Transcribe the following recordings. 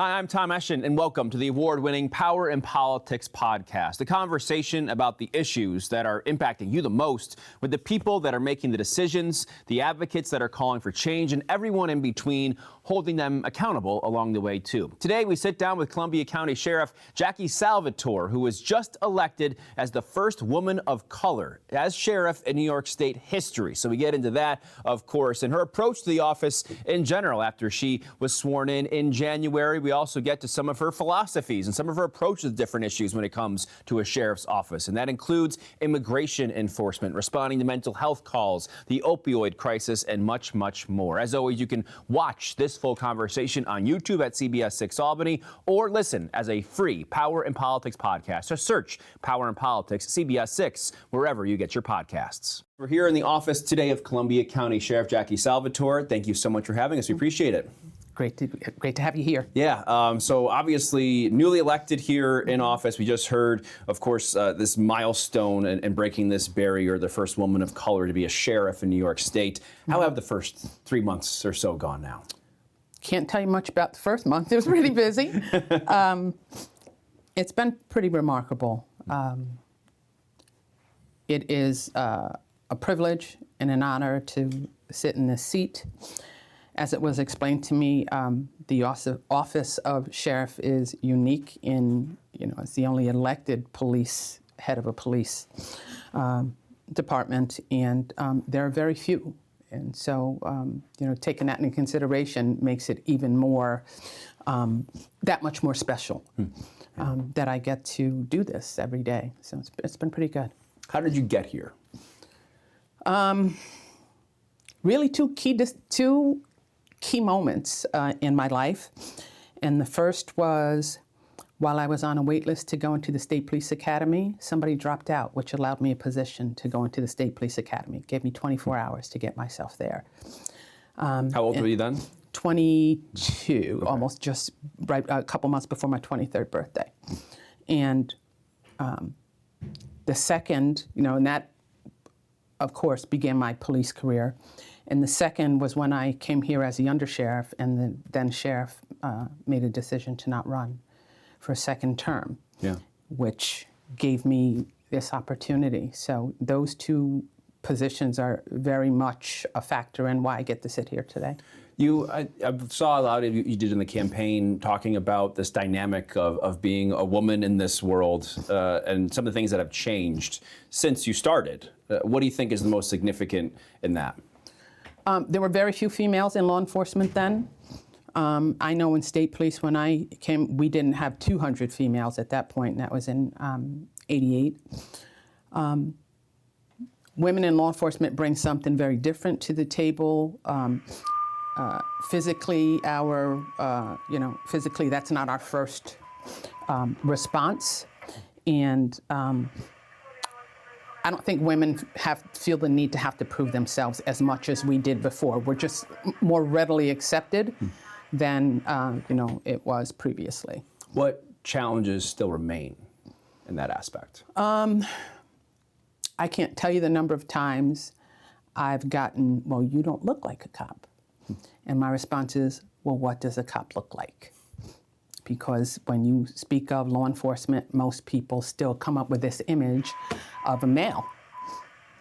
Hi, I'm Tom Eschen, and welcome to the award-winning Power in Politics podcast, a conversation about the issues that are impacting you the most with the people that are making the decisions, the advocates that are calling for change, and everyone in between, holding them accountable along the way, too. Today, we sit down with Columbia County Sheriff Jackie Salvatore, who was just elected as the first woman of color as sheriff in New York State history. So we get into that, of course, and her approach to the office in general after she was sworn in January. We also get to some of her philosophies and some of her approaches to different issues when it comes to a sheriff's office. And that includes immigration enforcement, responding to mental health calls, the opioid crisis, and much, much more. As always, you can watch this full conversation on YouTube at CBS 6 Albany or listen as a free Power in Politics podcast. Just search Power in Politics, CBS 6, wherever you get your podcasts. We're here in the office today of Columbia County Sheriff Jackie Salvatore. Thank you so much for having us. We appreciate it. Great to have you here. Yeah, so obviously newly elected here in office. We just heard, of course, this milestone and breaking this barrier, the first woman of color to be a sheriff in New York State. How have the first 3 months or so gone now? Can't tell you much about the first month. It was really busy. It's been pretty remarkable. It is a privilege and an honor to sit in this seat. As it was explained to me, the office of sheriff is unique in, it's the only elected head of a police department, and there are very few. And so, taking that into consideration makes it even more, that much more special that I get to do this every day. So it's been pretty good. How did you get here? Really two key moments in my life. And the first was while I was on a wait list to go into the State Police Academy, somebody dropped out, which allowed me a position to go into the State Police Academy. It gave me 24 hours to get myself there. How old were you then? 22, Okay. Almost just right a couple months before my 23rd birthday. And the second, and that, of course, began my police career. And the second was when I came here as the undersheriff, and the then sheriff made a decision to not run for a second term, which gave me this opportunity. So those two positions are very much a factor in why I get to sit here today. I saw a lot of you did in the campaign talking about this dynamic of being a woman in this world and some of the things that have changed since you started. What do you think is the most significant in that? There were very few females in law enforcement then. I know in state police when I came, we didn't have 200 females at that point, and that was in '88. Women in law enforcement bring something very different to the table. Physically, physically, that's not our first response. And I don't think women feel the need to have to prove themselves as much as we did before. We're just more readily accepted than it was previously. What challenges still remain in that aspect? I can't tell you the number of times I've gotten, well, you don't look like a cop. And my response is, well, what does a cop look like? Because when you speak of law enforcement, most people still come up with this image of a male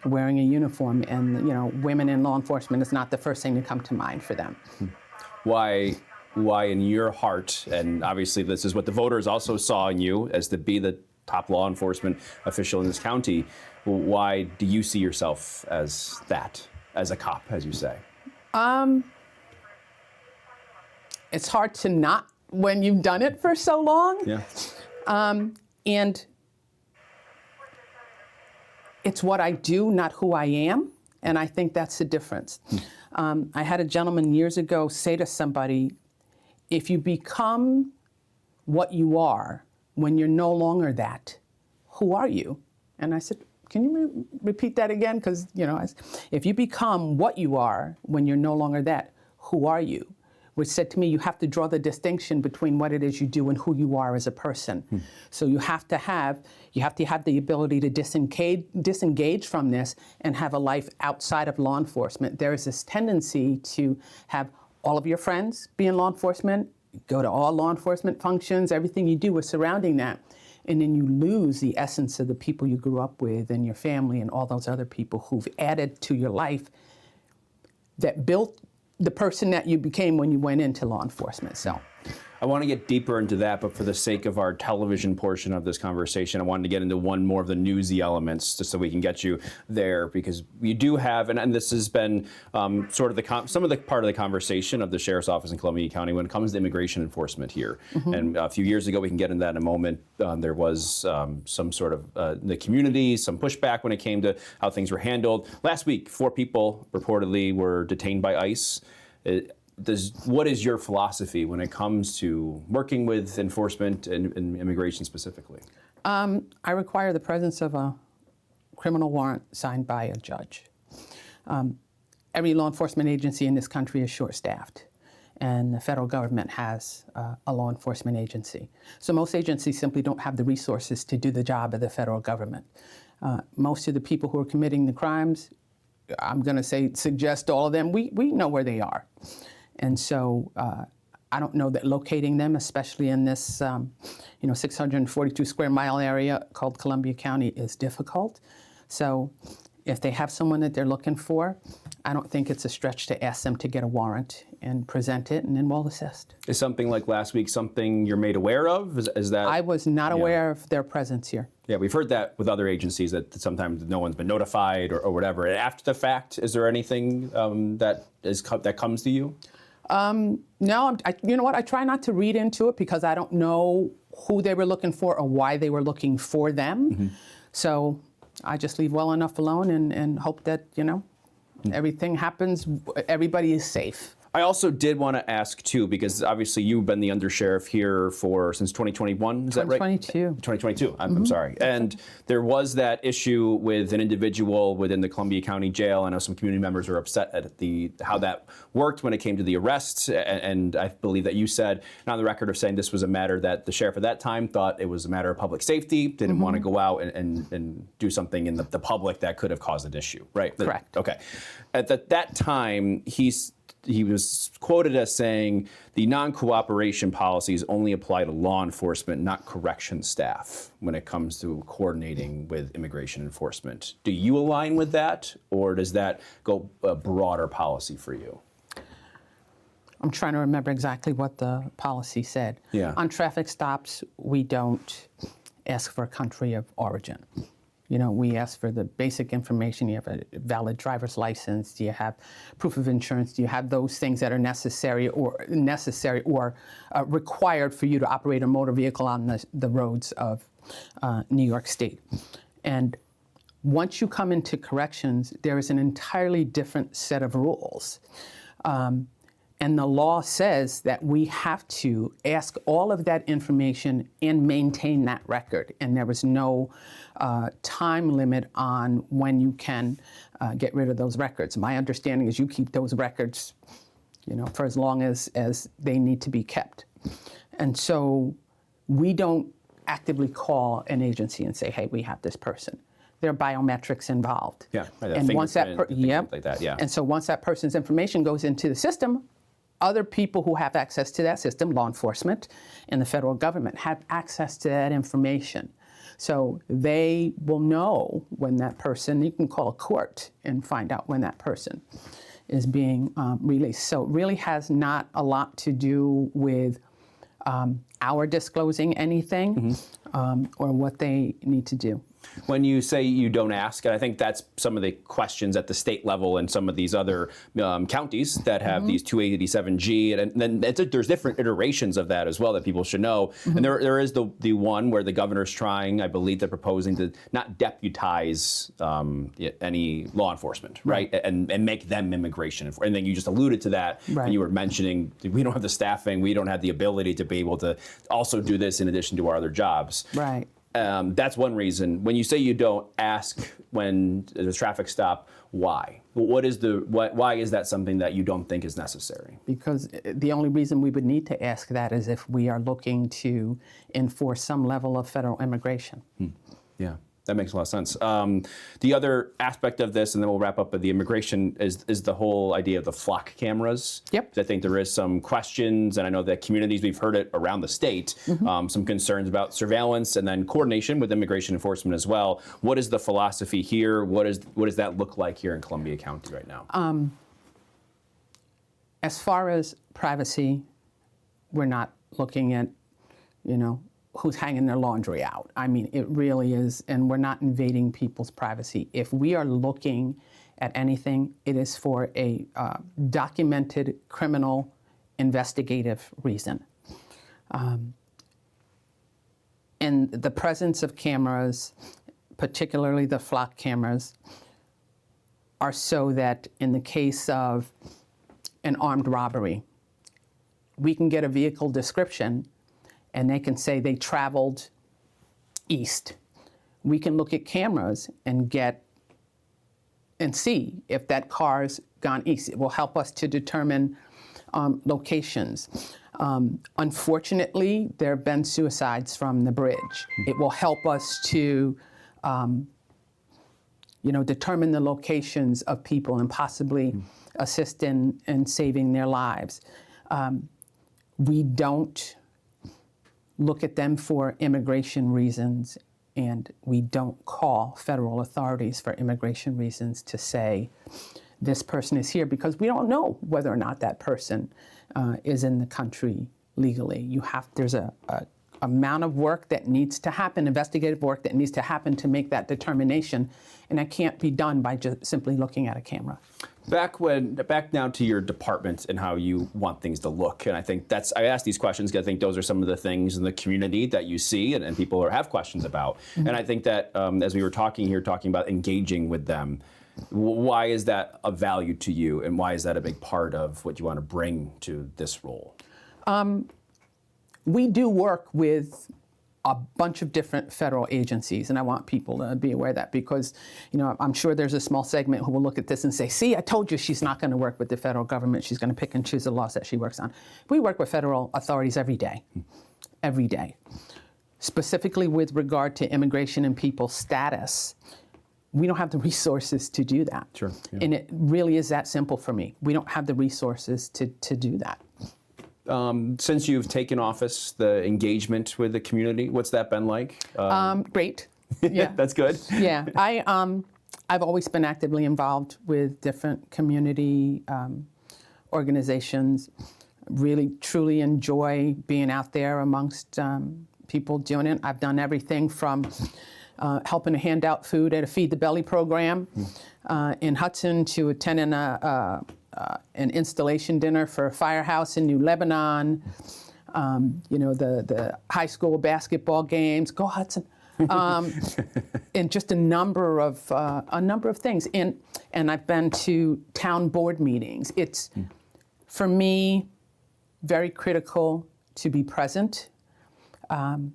wearing a uniform, and women in law enforcement is not the first thing to come to mind for them. Why in your heart, and obviously this is what the voters also saw in you as to be the top law enforcement official in this county, why do you see yourself as that, as a cop, as you say? It's hard to not when you've done it for so long. Yeah. And it's what I do, not who I am. And I think that's the difference. I had a gentleman years ago say to somebody, if you become what you are when you're no longer that, who are you? And I said, can you repeat that again? Because, if you become what you are when you're no longer that, who are you? Which said to me, you have to draw the distinction between what it is you do and who you are as a person. So you have to have the ability to disengage from this and have a life outside of law enforcement. There is this tendency to have all of your friends be in law enforcement go to all law enforcement functions, everything you do is surrounding that. And then you lose the essence of the people you grew up with and your family and all those other people who've added to your life that built the person that you became when you went into law enforcement. So I want to get deeper into that, but for the sake of our television portion of this conversation, I wanted to get into one more of the newsy elements, just so we can get you there, because we do have, and this has been sort of some of the part of the conversation of the Sheriff's Office in Columbia County when it comes to immigration enforcement here. And a few years ago, we can get into that in a moment, there was some sort of the community, some pushback when it came to how things were handled. Last week, 4 people reportedly were detained by ICE. What is your philosophy when it comes to working with enforcement and immigration specifically? I require the presence of a criminal warrant signed by a judge. Every law enforcement agency in this country is short-staffed, and the federal government has a law enforcement agency. So most agencies simply don't have the resources to do the job of the federal government. Most of the people who are committing the crimes, I'm going to suggest all of them, we know where they are. And so I don't know that locating them, especially in this 642 square mile area called Columbia County, is difficult. So if they have someone that they're looking for, I don't think it's a stretch to ask them to get a warrant and present it, and then we'll assist. Is something like last week something you're made aware of? Is that? I was not aware of their presence here. Yeah, we've heard that with other agencies, that sometimes no one's been notified or whatever. After the fact, is there anything that comes to you? No, you know what? I try not to read into it because I don't know who they were looking for or why they were looking for them. So I just leave well enough alone and hope that, everything happens, everybody is safe. I also did want to ask, too, because obviously you've been the undersheriff here since 2021, is that right? 2022. 2022, I'm sorry. And there was that issue with an individual within the Columbia County Jail. I know some community members were upset at how that worked when it came to the arrests. And I believe that you said, on the record of saying this was a matter that the sheriff at that time thought it was a matter of public safety, didn't want to go out and do something in the public that could have caused an issue, right? Correct. Okay. At that time, he was quoted as saying the non-cooperation policies only apply to law enforcement, not correction staff, when it comes to coordinating with immigration enforcement. Do you align with that, or does that go a broader policy for you? I'm trying to remember exactly what the policy said. Yeah. On traffic stops, we don't ask for a country of origin. We ask for the basic information. You have a valid driver's license. Do you have proof of insurance? Do you have those things that are necessary or required for you to operate a motor vehicle on the roads of New York State? And once you come into corrections, there is an entirely different set of rules. And the law says that we have to ask all of that information and maintain that record. And there was no time limit on when you can get rid of those records. My understanding is you keep those records, for as long as they need to be kept. And so we don't actively call an agency and say, hey, we have this person. There are biometrics involved. Yeah, and once that like that, yeah. And so once that person's information goes into the system, other people who have access to that system, law enforcement and the federal government, have access to that information. So they will know when that person, you can call a court and find out when that person is being released. So it really has not a lot to do with our disclosing anything or what they need to do. When you say you don't ask, and I think that's some of the questions at the state level and some of these other counties that have these 287G, and then there's different iterations of that as well that people should know. And there is the one where the governor's trying, I believe they're proposing to not deputize any law enforcement, right? And make them immigration. And then you just alluded to that, and you were mentioning we don't have the staffing, we don't have the ability to be able to also do this in addition to our other jobs. Right. That's one reason. When you say you don't ask when there's a traffic stop, why? Why is that something that you don't think is necessary? Because the only reason we would need to ask that is if we are looking to enforce some level of federal immigration. Yeah. That makes a lot of sense. The other aspect of this, and then we'll wrap up with the immigration, is the whole idea of the flock cameras. Yep. I think there is some questions, and I know that communities, we've heard it around the state, some concerns about surveillance and then coordination with immigration enforcement as well. What is the philosophy here? What does that look like here in Columbia County right now? As far as privacy, we're not looking at, who's hanging their laundry out. I mean, it really is, and we're not invading people's privacy. If we are looking at anything, it is for a documented criminal investigative reason. And the presence of cameras, particularly the flock cameras, are so that in the case of an armed robbery, we can get a vehicle description and they can say they traveled east. We can look at cameras and see if that car's gone east. It will help us to determine locations. Unfortunately, there have been suicides from the bridge. It will help us to determine the locations of people and possibly assist in saving their lives. We don't look at them for immigration reasons, and we don't call federal authorities for immigration reasons to say this person is here, because we don't know whether or not that person is in the country legally. There's a amount of work that needs to happen, investigative work that needs to happen to make that determination, and that can't be done by just simply looking at a camera. Back now to your department and how you want things to look, and I think I ask these questions because I think those are some of the things in the community that you see and people have questions about. And I think that as we were talking about engaging with them, why is that of value to you, and why is that a big part of what you want to bring to this role? We do work with a bunch of different federal agencies, and I want people to be aware of that, because I'm sure there's a small segment who will look at this and say, see, I told you she's not going to work with the federal government. She's going to pick and choose the laws that she works on. We work with federal authorities every day, specifically with regard to immigration and people's status. We don't have the resources to do that. Sure. Yeah. And it really is that simple for me. We don't have the resources to do that. Since you've taken office, the engagement with the community, what's that been like? Great. Yeah. That's good. Yeah. I've always been actively involved with different community organizations. Really, truly enjoy being out there amongst people doing it. I've done everything from helping to hand out food at a Feed the Belly program in Hudson, to attending an installation dinner for a firehouse in New Lebanon, the high school basketball games, go Hudson, and just a number of things. And I've been to town board meetings. It's, for me, very critical to be present, and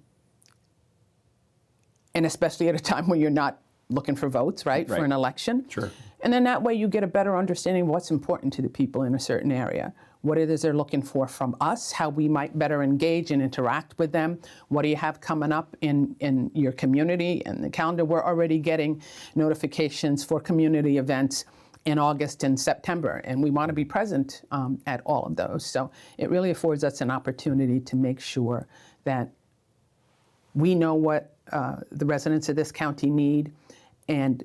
especially at a time when you're not looking for votes, right, for an election. Sure. And then that way you get a better understanding of what's important to the people in a certain area, what it is they're looking for from us, how we might better engage and interact with them. What do you have coming up in your community and the calendar? We're already getting notifications for community events in August and September, and we want to be present at all of those. So it really affords us an opportunity to make sure that we know what the residents of this county need, and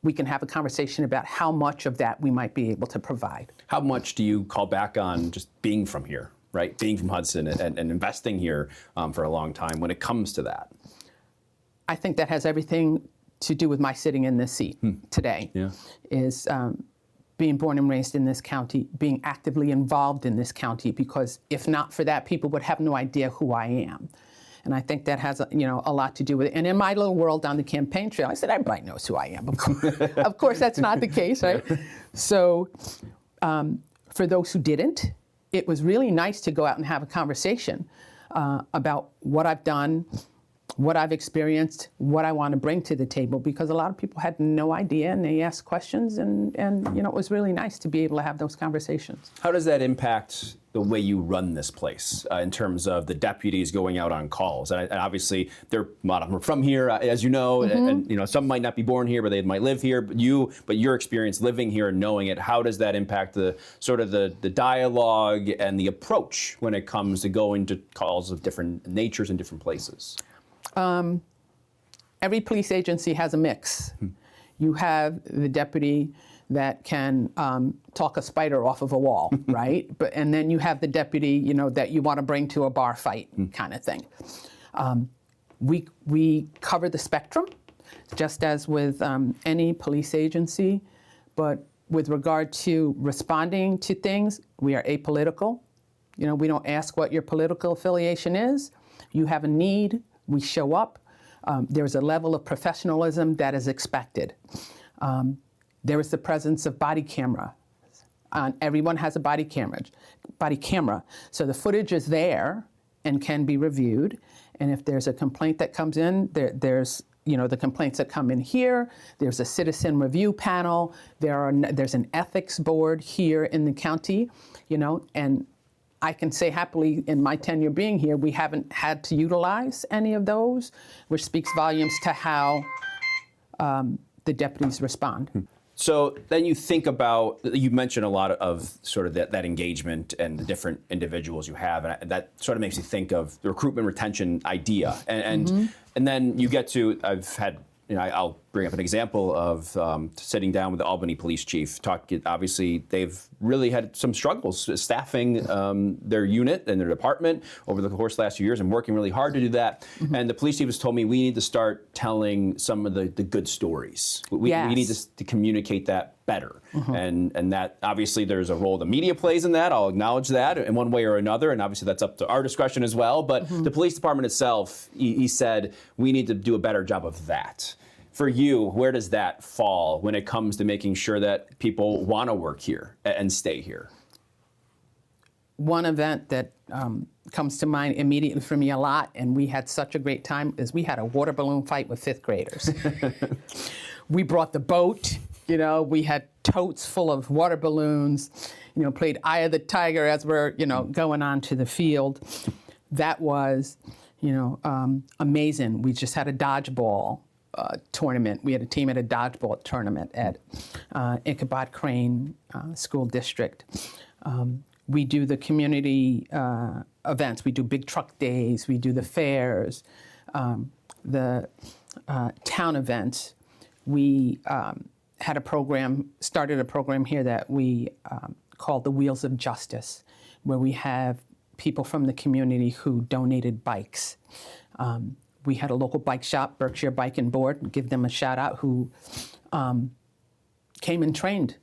we can have a conversation about how much of that we might be able to provide. How much do you call back on just being from here, right? Being from Hudson and investing here for a long time when it comes to that? I think that has everything to do with my sitting in this seat today. Yeah. Is being born and raised in this county, being actively involved in this county, because if not for that, people would have no idea who I am. And I think that has a lot to do with it. And in my little world on the campaign trail, I said, everybody knows who I am. Of course, that's not the case, right? So for those who didn't, it was really nice to go out and have a conversation about what I've done, what I've experienced, what I want to bring to the table, because a lot of people had no idea and they asked questions, and it was really nice to be able to have those conversations. How does that impact the way you run this place in terms of the deputies going out on calls? And obviously, a lot of them are from here, as you know, and some might not be born here, but they might live here. But your experience living here and knowing it, how does that impact the sort of the dialogue and the approach when it comes to going to calls of different natures in different places? Every police agency has a mix. You have the deputy that can talk a spider off of a wall, right? And then you have the deputy, that you want to bring to a bar fight kind of thing. We cover the spectrum, just as with any police agency, but with regard to responding to things, we are apolitical. We don't ask what your political affiliation is. You have a need, we show up. There's a level of professionalism that is expected. There is the presence of body camera. Everyone has a body camera. So the footage is there and can be reviewed. And if there's a complaint that comes in, there's the complaints that come in here. There's a citizen review panel. There's an ethics board here in the county, and I can say happily in my tenure being here, we haven't had to utilize any of those, which speaks volumes to how the deputies respond. So then you think about, you mentioned a lot of sort of that engagement and the different individuals you have, and that sort of makes you think of the recruitment retention idea. And then you get to, I've had, I'll bring up an example of sitting down with the Albany police chief. Obviously, they've really had some struggles staffing their unit and their department over the course of the last few years and working really hard to do that. And the police chief has told me we need to start telling some of the good stories. We need to communicate that better. And that obviously there's a role the media plays in that. I'll acknowledge that in one way or another. And obviously that's up to our discretion as well. But the police department itself, he said, we need to do a better job of that. For you, where does that fall when it comes to making sure that people want to work here and stay here? One event that comes to mind immediately for me a lot, and we had such a great time, is we had a water balloon fight with fifth graders. We brought the boat, we had totes full of water balloons, played Eye of the Tiger as we're, going on to the field. That was, amazing. We just had a dodgeball tournament. We had a team at a dodgeball tournament at Ichabod Crane School District. We do the community events. We do big truck days. We do the fairs, the town events. We started a program here that we called the Wheels of Justice, where we have people from the community who donated bikes. We had a local bike shop, Berkshire Bike and Board, give them a shout out, who came and trained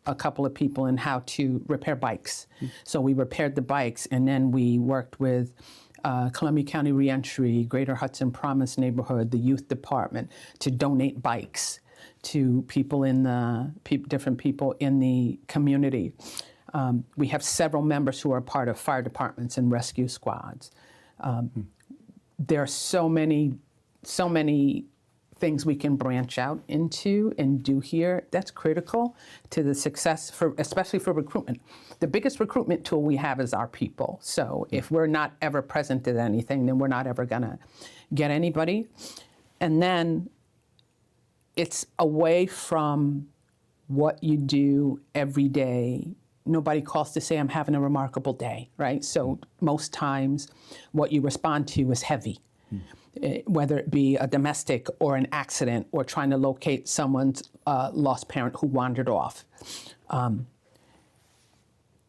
a couple of people in how to repair bikes. So we repaired the bikes, and then we worked with Columbia County Reentry, Greater Hudson Promise Neighborhood, the youth department, to donate bikes to people in the different people in the community. We have several members who are part of fire departments and rescue squads. There are so many things we can branch out into and do here. That's critical to the success, especially for recruitment. The biggest recruitment tool we have is our people. So if we're not ever present at anything, then we're not ever gonna get anybody. And then it's away from what you do every day. Nobody calls to say, I'm having a remarkable day, right? So most times what you respond to is heavy, whether it be a domestic or an accident or trying to locate someone's lost parent who wandered off. And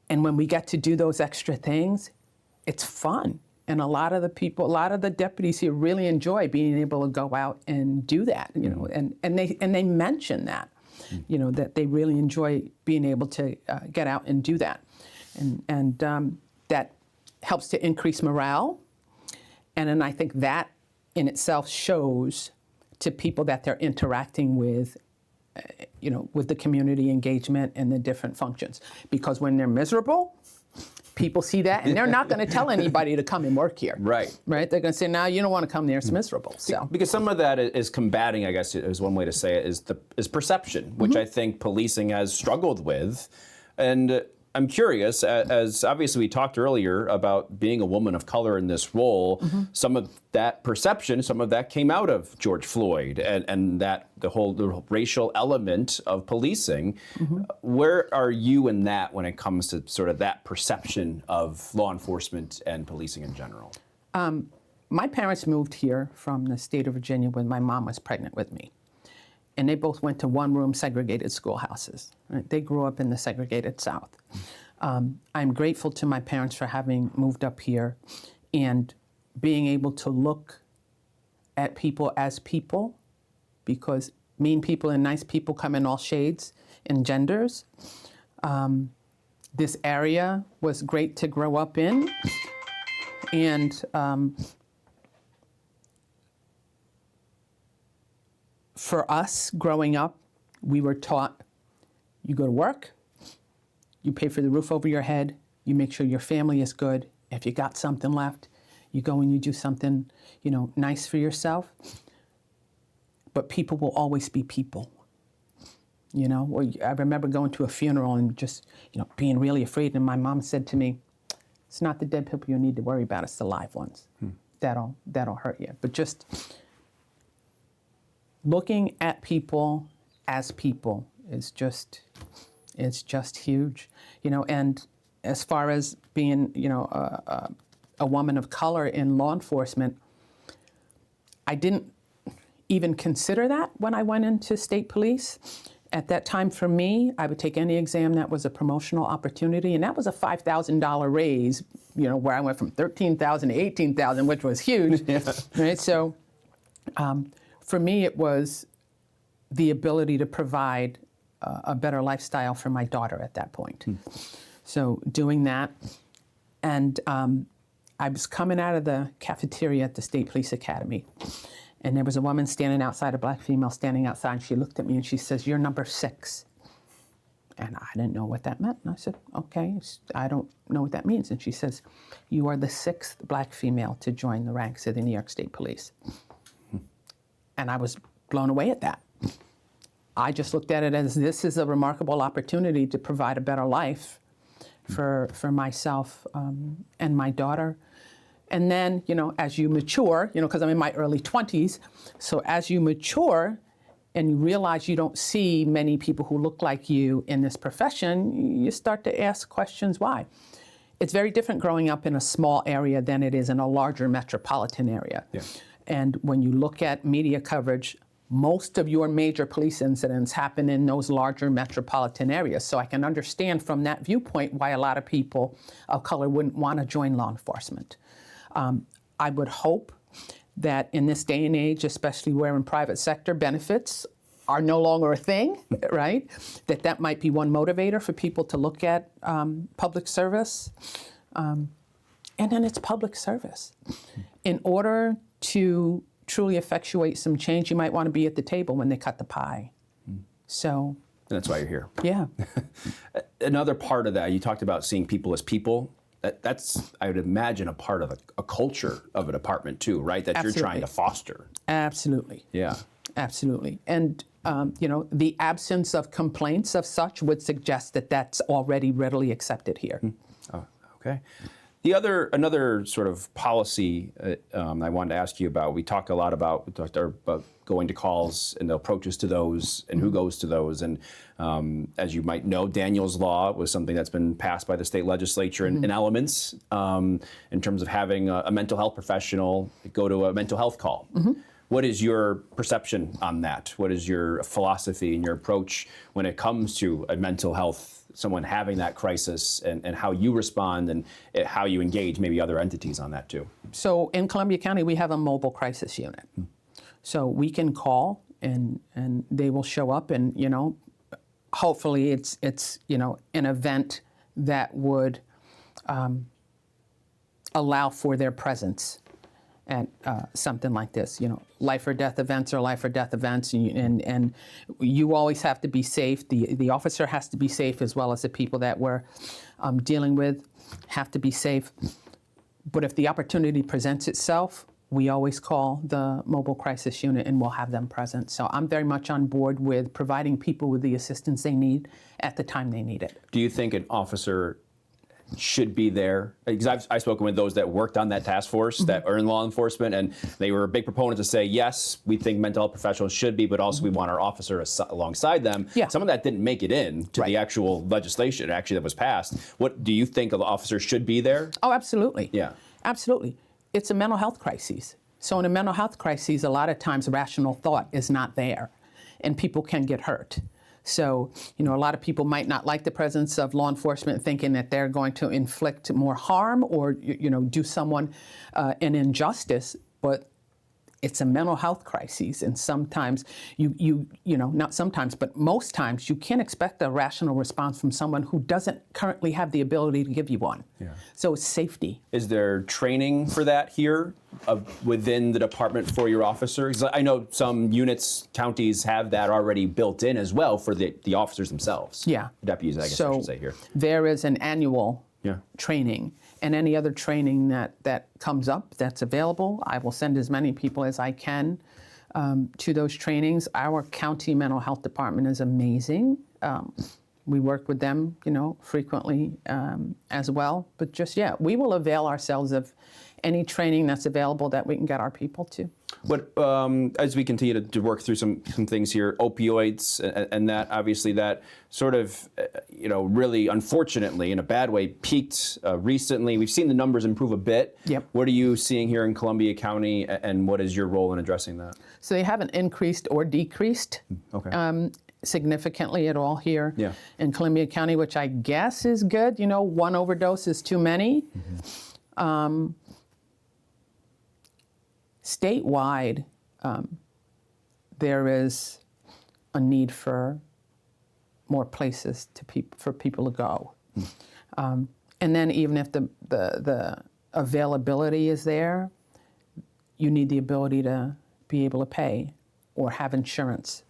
when we get to do those extra things, it's fun. And a lot of the deputies here really enjoy being able to go out and do that, and they mention that. That they really enjoy being able to get out and do that. And that helps to increase morale. And then I think that in itself shows to people that they're interacting with, with the community engagement and the different functions. Because when they're miserable, people see that, and they're not going to tell anybody to come and work here. Right. Right? They're going to say, no, you don't want to come there. It's miserable. So Because some of that is combating, I guess is one way to say it, is perception, which I think policing has struggled with. And I'm curious, as obviously we talked earlier about being a woman of color in this role, some of that perception, some of that came out of George Floyd and that the whole racial element of policing. Where are you in that when it comes to sort of that perception of law enforcement and policing in general? my parents moved here from the state of Virginia when my mom was pregnant with me. And they both went to one-room segregated schoolhouses. Right? They grew up in the segregated South. I'm grateful to my parents for having moved up here and being able to look at people as people, because mean people and nice people come in all shades and genders. This area was great to grow up in. And for us growing up, we were taught, you go to work, you pay for the roof over your head, you make sure your family is good. If you got something left, you go and you do something, nice for yourself. But people will always be people. I remember going to a funeral and just, being really afraid. And my mom said to me, it's not the dead people you need to worry about, it's the live ones. That'll hurt you. But just looking at people as people is just huge. And as far as being, a woman of color in law enforcement, I didn't even consider that when I went into state police. At that time, for me, I would take any exam that was a promotional opportunity, and that was a $5,000 raise, where I went from $13,000 to $18,000, which was huge. Yeah. Right? So for me, it was the ability to provide a better lifestyle for my daughter at that point. So doing that, and I was coming out of the cafeteria at the State Police Academy, and there was a woman standing outside, a black female standing outside, and she looked at me and she says, "You're number 6. And I didn't know what that meant. And I said, okay, I don't know what that means. And she says, "You are the 6th black female to join the ranks of the New York State Police." And I was blown away at that. I just looked at it as this is a remarkable opportunity to provide a better life for myself and my daughter. And then, as you mature, because I'm in my early 20s, so as you mature and you realize you don't see many people who look like you in this profession, you start to ask questions why. It's very different growing up in a small area than it is in a larger metropolitan area. Yeah. And when you look at media coverage, most of your major police incidents happen in those larger metropolitan areas. So I can understand from that viewpoint why a lot of people of color wouldn't want to join law enforcement. I would hope that in this day and age, especially where in private sector benefits are no longer a thing, right? That might be one motivator for people to look at public service. And then it's public service. In order to truly effectuate some change, you might want to be at the table when they cut the pie. So. And that's why you're here. Yeah. Another part of that, you talked about seeing people as people. That's, I would imagine, a part of a culture of a department too, right? That Absolutely. You're trying to foster. Absolutely. Yeah. Absolutely. And, the absence of complaints of such would suggest that that's already readily accepted here. Oh, okay. Another sort of policy I wanted to ask you about, we talked a lot about going to calls and the approaches to those and who goes to those. And as you might know, Daniel's Law was something that's been passed by the state legislature in elements in terms of having a mental health professional go to a mental health call. What is your perception on that? What is your philosophy and your approach when it comes to a mental health, someone having that crisis, and how you respond and how you engage maybe other entities on that too? So in Columbia County, we have a mobile crisis unit. So we can call and they will show up, and hopefully it's an event that would allow for their presence. at something like this. Life or death events are life or death events, and you always have to be safe. The officer has to be safe, as well as the people that we're dealing with have to be safe. But if the opportunity presents itself, we always call the mobile crisis unit and we'll have them present. So I'm very much on board with providing people with the assistance they need at the time they need it. Do you think an officer should be there? Because I've spoken with those that worked on that task force that are in law enforcement, and they were big proponents to say, yes, we think mental health professionals should be, but also we want our officer alongside them. Yeah. Some of that didn't make it in to the actual legislation actually that was passed. What do you think the officer should be there? Oh, absolutely. Yeah. Absolutely. It's a mental health crisis. So in a mental health crisis, a lot of times rational thought is not there, and people can get hurt. So, a lot of people might not like the presence of law enforcement, thinking that they're going to inflict more harm or, do someone an injustice, but it's a mental health crisis, and sometimes not sometimes, but most times you can't expect a rational response from someone who doesn't currently have the ability to give you one. Yeah. So it's safety. Is there training for that here within the department for your officers? I know some units, counties have that already built in as well for the officers themselves. Yeah. Deputies, I guess I should say here. There is an annual training, and any other training that comes up that's available, I will send as many people as I can to those trainings. Our county mental health department is amazing. We work with them, frequently as well. But we will avail ourselves of any training that's available that we can get our people to. But as we continue to work through some things here, opioids and that, obviously that sort of, really unfortunately in a bad way peaked recently. We've seen the numbers improve a bit. Yep. What are you seeing here in Columbia County, and what is your role in addressing that? So they haven't increased or decreased significantly at all here in Columbia County, which I guess is good. One overdose is too many. Statewide, there is a need for more places for people to go. And then even if the availability is there, you need the ability to be able to pay or have insurance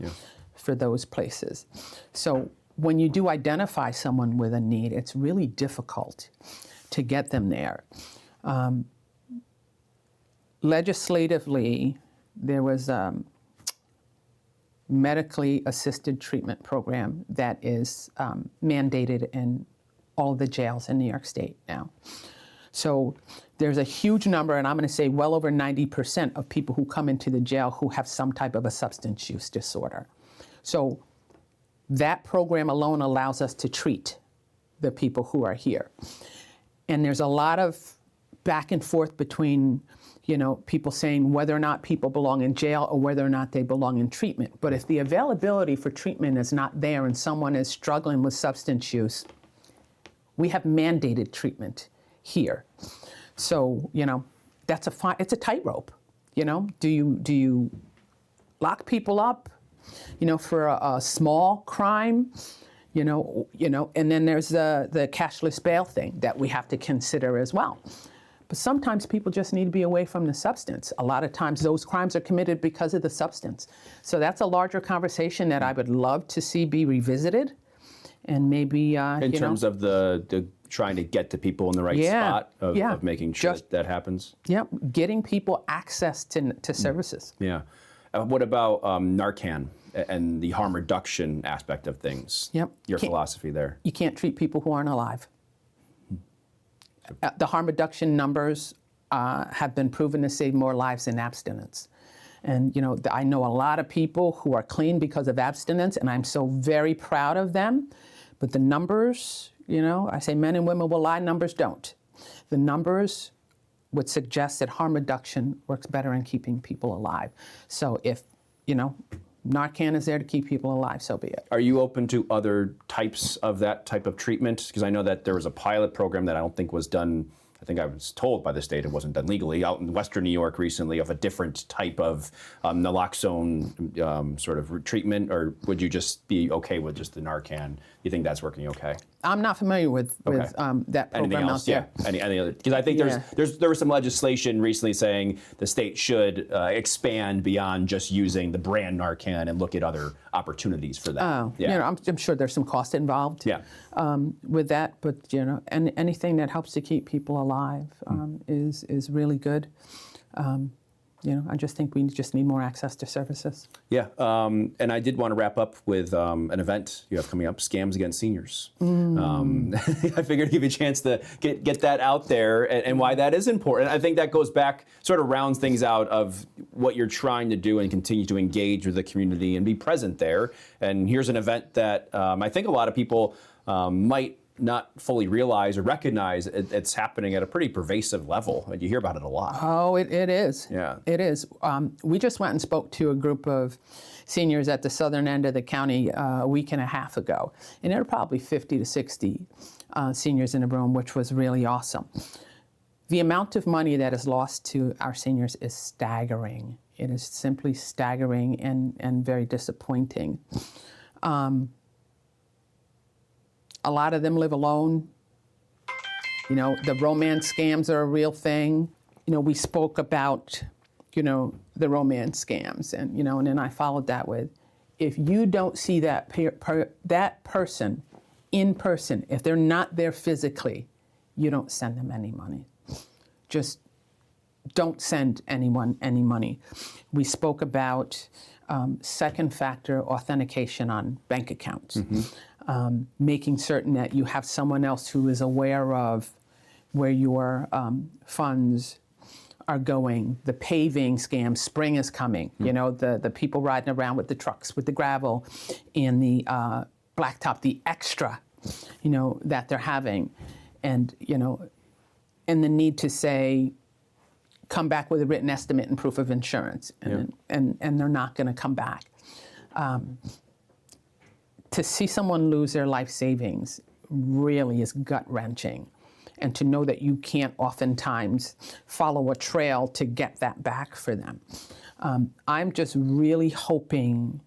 for those places. So when you do identify someone with a need, it's really difficult to get them there. Legislatively, there was a medically assisted treatment program that is mandated in all of the jails in New York State now. So there's a huge number, and I'm going to say well over 90% of people who come into the jail who have some type of a substance use disorder. So that program alone allows us to treat the people who are here. And there's a lot of back and forth between people saying whether or not people belong in jail or whether or not they belong in treatment. But if the availability for treatment is not there and someone is struggling with substance use, we have mandated treatment here. So, it's a tightrope. Do you lock people up, for a small crime, and then there's the cashless bail thing that we have to consider as well. But sometimes people just need to be away from the substance. A lot of times those crimes are committed because of the substance. So that's a larger conversation that I would love to see be revisited. And maybe, in terms of the trying to get to people in the right spot of making sure that happens? Yep, getting people access to services. Yeah. What about Narcan and the harm reduction aspect of things? Yep. Your philosophy there? You can't treat people who aren't alive. The harm reduction numbers have been proven to save more lives than abstinence. And, I know a lot of people who are clean because of abstinence, and I'm so very proud of them. But the numbers, I say men and women will lie, numbers don't. The numbers would suggest that harm reduction works better in keeping people alive. So if, Narcan is there to keep people alive, so be it. Are you open to other types of that type of treatment? Because I know that there was a pilot program that I don't think was done I think I was told by the state it wasn't done legally. Out in Western New York recently, of a different type of naloxone sort of treatment, or would you just be okay with just the Narcan? You think that's working okay? I'm not familiar with that program Anything else? out there. Yeah. Any other? Because I think there was some legislation recently saying the state should expand beyond just using the brand Narcan and look at other opportunities for that. Oh, I'm sure there's some cost involved with that, but anything that helps to keep people alive is really good. I just think we just need more access to services. Yeah, and I did want to wrap up with an event you have coming up, Scams Against Seniors. I figured to give you a chance to get that out there and why that is important. I think that goes back, sort of rounds things out of what you're trying to do and continue to engage with the community and be present there. And here's an event that I think a lot of people might not fully realize or recognize it's happening at a pretty pervasive level. And you hear about it a lot. Oh, it is. Yeah. It is. We just went and spoke to a group of seniors at the southern end of the county a week and a half ago. And there were probably 50 to 60 seniors in the room, which was really awesome. The amount of money that is lost to our seniors is staggering. It is simply staggering and very disappointing. A lot of them live alone. The romance scams are a real thing. We spoke about, the romance scams, and and then I followed that with, if you don't see that that person in person, if they're not there physically, you don't send them any money. Just don't send anyone any money. We spoke about second factor authentication on bank accounts. Making certain that you have someone else who is aware of where your funds are going. The paving scam, spring is coming. The people riding around with the trucks, with the gravel and the blacktop, the extra, that they're having. And, and the need to say, come back with a written estimate and proof of insurance. And they're not going to come back. To see someone lose their life savings really is gut-wrenching. And to know that you can't oftentimes follow a trail to get that back for them. I'm just really hoping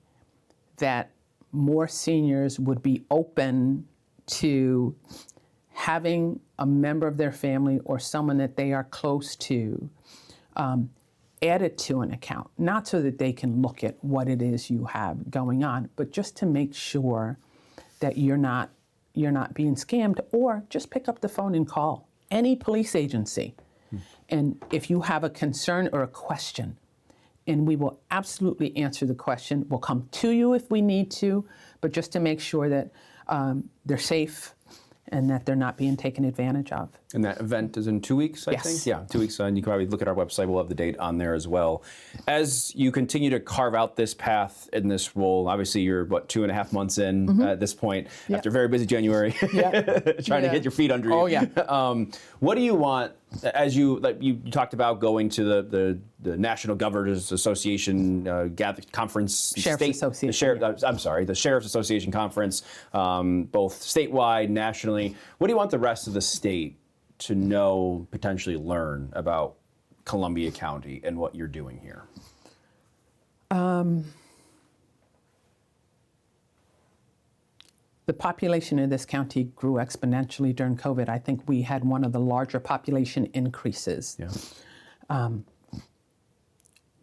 that more seniors would be open to having a member of their family or someone that they are close to added to an account, not so that they can look at what it is you have going on, but just to make sure that you're not being scammed, or just pick up the phone and call any police agency. And if you have a concern or a question, and we will absolutely answer the question. We'll come to you if we need to, but just to make sure that they're safe and that they're not being taken advantage of. And that event is in 2 weeks, I think? Yeah, 2 weeks. And you can probably look at our website. We'll have the date on there as well. As you continue to carve out this path in this role, obviously you're, 2.5 months in at this point, after a very busy January, trying to get your feet under you. Oh, yeah. What do you want, as you talked about going to the National Governors Association conference. Sheriff's Association. The Sheriff's Association conference, both statewide, nationally. What do you want the rest of the state to know, potentially learn about Columbia County and what you're doing here? The population in this county grew exponentially during COVID. I think we had one of the larger population increases. Yeah.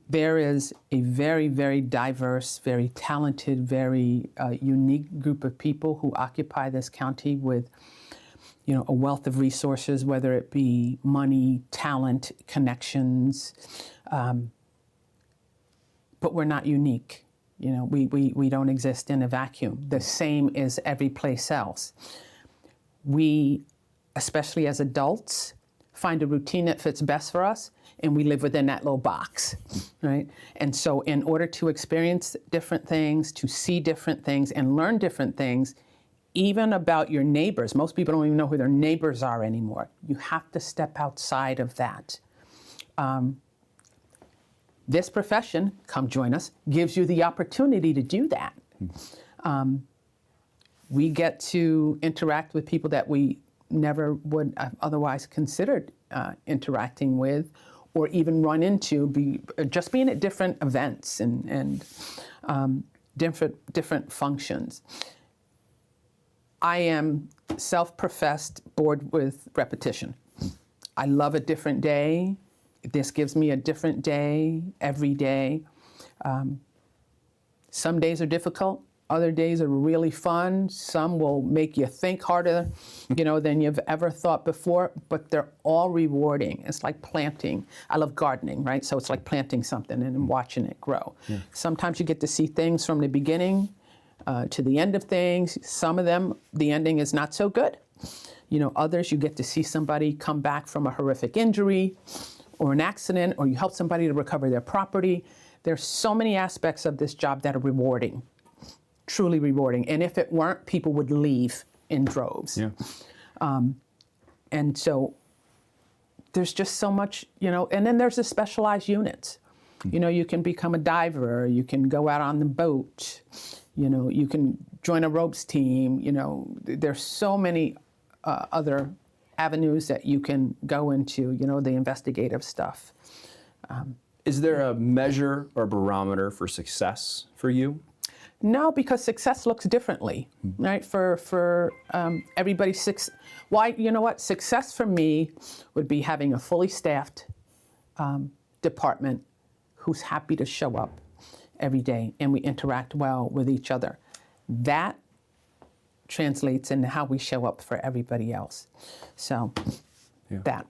There is a very, very diverse, very talented, very unique group of people who occupy this county with, a wealth of resources, whether it be money, talent, connections. But we're not unique. We don't exist in a vacuum. The same as every place else. We, especially as adults, find a routine that fits best for us, and we live within that little box, right? And so in order to experience different things, to see different things, and learn different things, even about your neighbors, most people don't even know who their neighbors are anymore. You have to step outside of that. This profession, come join us, gives you the opportunity to do that. We get to interact with people that we never would have otherwise considered interacting with, or even run into, just being at different events and different functions. I am self-professed bored with repetition. I love a different day. This gives me a different day every day. Some days are difficult. Other days are really fun. Some will make you think harder, than you've ever thought before, but they're all rewarding. It's like planting. I love gardening, right? So it's like planting something and watching it grow. Yeah. Sometimes you get to see things from the beginning to the end of things. Some of them, the ending is not so good. Others, you get to see somebody come back from a horrific injury or an accident, or you help somebody to recover their property. There's so many aspects of this job that are rewarding. Truly rewarding. And if it weren't, people would leave in droves. Yeah. And so there's just so much, and then there's the specialized units. You can become a diver, you can go out on the boat, you can join a ropes team, there's so many other avenues that you can go into, the investigative stuff. Is there a measure or barometer for success for you? No, because success looks differently, right? For everybody, success for me would be having a fully staffed department who's happy to show up every day and we interact well with each other. That translates into how we show up for everybody else. So that.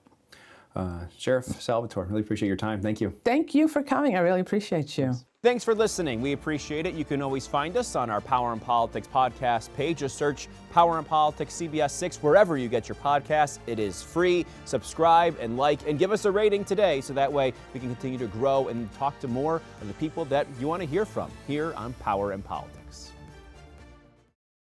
Sheriff Salvatore, really appreciate your time. Thank you. Thank you for coming. I really appreciate you. Thanks for listening. We appreciate it. You can always find us on our Power in Politics podcast page. Just search Power in Politics CBS 6 wherever you get your podcasts. It is free. Subscribe and like and give us a rating today so that way we can continue to grow and talk to more of the people that you want to hear from here on Power in Politics.